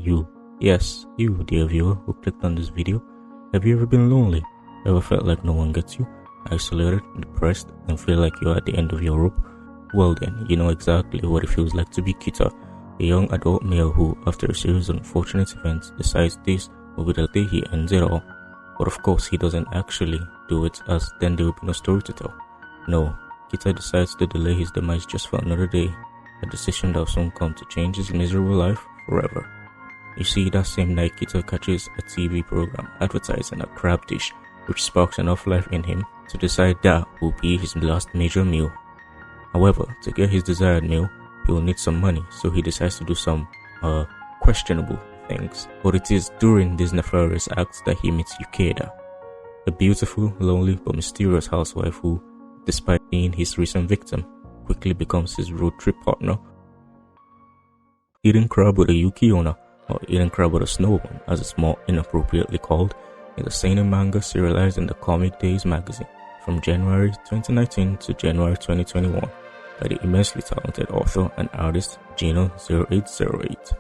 you, yes, you dear viewer who clicked on this video, have you ever been lonely? Ever felt like no one gets you? Isolated, depressed, and feel like you're at the end of your rope? Well then, you know exactly what it feels like to be Kita, a young adult male who, after a series of unfortunate events, decides this will be the day he ends it all. But of course he doesn't actually do it, as then there will be no story to tell. No, Kita decides to delay his demise just for another day, a decision that will soon come to change his miserable life forever. You see, that same night Kita catches a TV program advertising a crab dish which sparks enough life in him to decide that will be his last major meal. However, to get his desired meal, he will need some money, so he decides to do some questionable things. But it is during these nefarious acts that he meets Yukeda, a beautiful, lonely but mysterious housewife who, despite being his recent victim, quickly becomes his road trip partner. Eating crab with a Yukiona, or eating crab with a snow one as it's more inappropriately called, is a seinen manga serialized in the Comic Days magazine from January 2019 to January 2021 by the immensely talented author and artist Gino0808.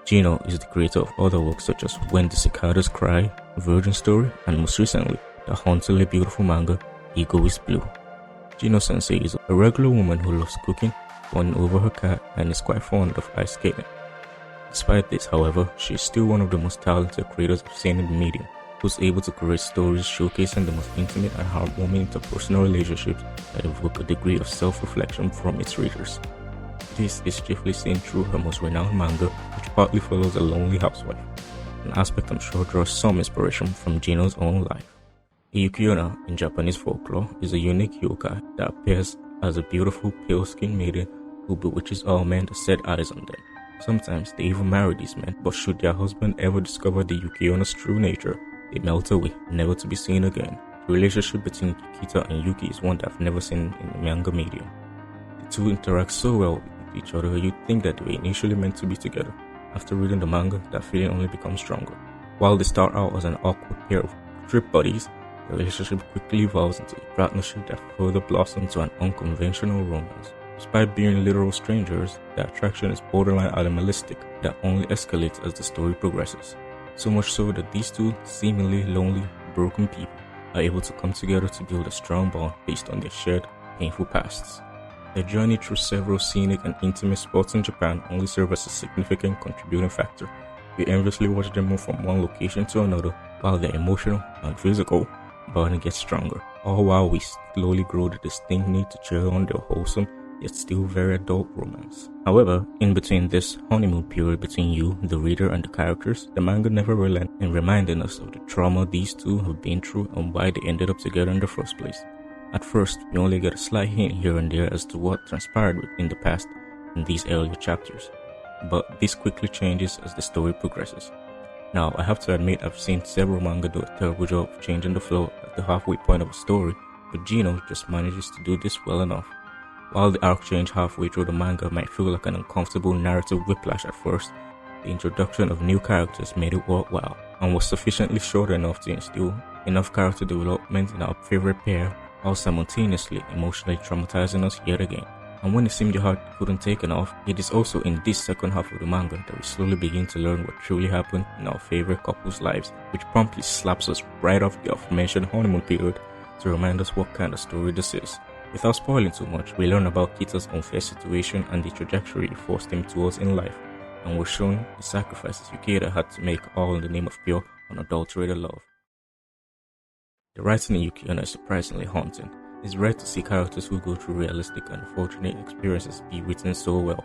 Gino is the creator of other works such as When the Cicadas Cry, Virgin Story, and most recently, the hauntingly beautiful manga Ego is Blue. Gino Sensei is a regular woman who loves cooking, fawning over her cat, and is quite fond of ice skating. Despite this, however, she is still one of the most talented creators of seinen medium, who's able to create stories showcasing the most intimate and heartwarming interpersonal relationships that evoke a degree of self-reflection from its readers. This is chiefly seen through her most renowned manga, which partly follows a lonely housewife, an aspect I'm sure draws some inspiration from Gino's own life. A Yukiona in Japanese folklore is a unique yokai that appears as a beautiful pale-skinned maiden who bewitches all men that set eyes on them. Sometimes they even marry these men, but should their husband ever discover the Yukiona's true nature, they melt away, never to be seen again. The relationship between Kita and Yuki is one that I've never seen in the manga medium. The two interact so well with each other you'd think that they were initially meant to be together. After reading the manga, that feeling only becomes stronger. While they start out as an awkward pair of trip buddies, the relationship quickly evolves into a partnership that further blossoms to an unconventional romance. Despite being literal strangers, the attraction is borderline animalistic that only escalates as the story progresses. So much so that these two seemingly lonely, broken people are able to come together to build a strong bond based on their shared, painful pasts. Their journey through several scenic and intimate spots in Japan only serve as a significant contributing factor. We enviously watch them move from one location to another while their emotional and physical bond gets stronger, all while we slowly grow the distinct need to cheer on their wholesome yet still very adult romance. However, in between this honeymoon period between you, the reader, and the characters, the manga never relents in reminding us of the trauma these two have been through and why they ended up together in the first place. At first, we only get a slight hint here and there as to what transpired in the past in these earlier chapters, but this quickly changes as the story progresses. Now, I have to admit I've seen several manga do a terrible job of changing the flow at the halfway point of a story, but Gino just manages to do this well enough. While the arc change halfway through the manga might feel like an uncomfortable narrative whiplash at first, the introduction of new characters made it worthwhile, and was sufficiently short enough to instill enough character development in our favorite pair, while simultaneously emotionally traumatizing us yet again. And when it seemed your heart couldn't take it off, it is also in this second half of the manga that we slowly begin to learn what truly happened in our favorite couple's lives, which promptly slaps us right off the aforementioned honeymoon period to remind us what kind of story this is. Without spoiling too much, we learn about Kita's unfair situation and the trajectory it forced him towards in life, and we're shown the sacrifices Yukeda had to make, all in the name of pure, unadulterated love. The writing in Yukiona is surprisingly haunting. It's rare to see characters who go through realistic and unfortunate experiences be written so well.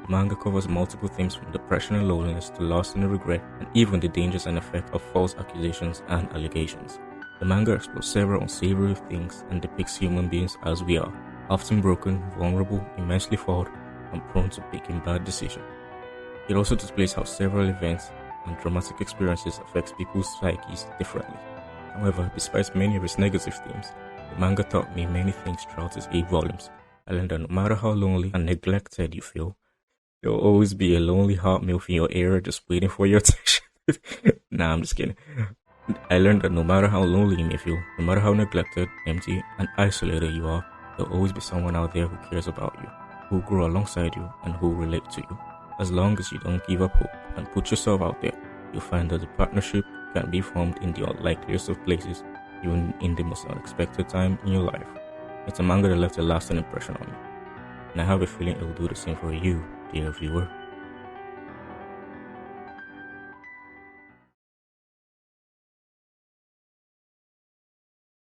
The manga covers multiple themes from depression and loneliness to loss and regret, and even the dangers and effects of false accusations and allegations. The manga explores several unsavory things and depicts human beings as we are, often broken, vulnerable, immensely flawed, and prone to making bad decisions. It also displays how several events and traumatic experiences affect people's psyches differently. However, despite many of its negative themes, the manga taught me many things throughout its 8 volumes. I learned that no matter how lonely and neglected you feel, there will always be a lonely heart MILF in your area just waiting for your attention. Nah, I'm just kidding. I learned that no matter how lonely you may feel, no matter how neglected, empty, and isolated you are, there will always be someone out there who cares about you, who will grow alongside you, and who will relate to you. As long as you don't give up hope and put yourself out there, you'll find that the partnership can be formed in the unlikeliest of places, even in the most unexpected time in your life. It's a manga that left a lasting impression on me, and I have a feeling it will do the same for you, dear viewer.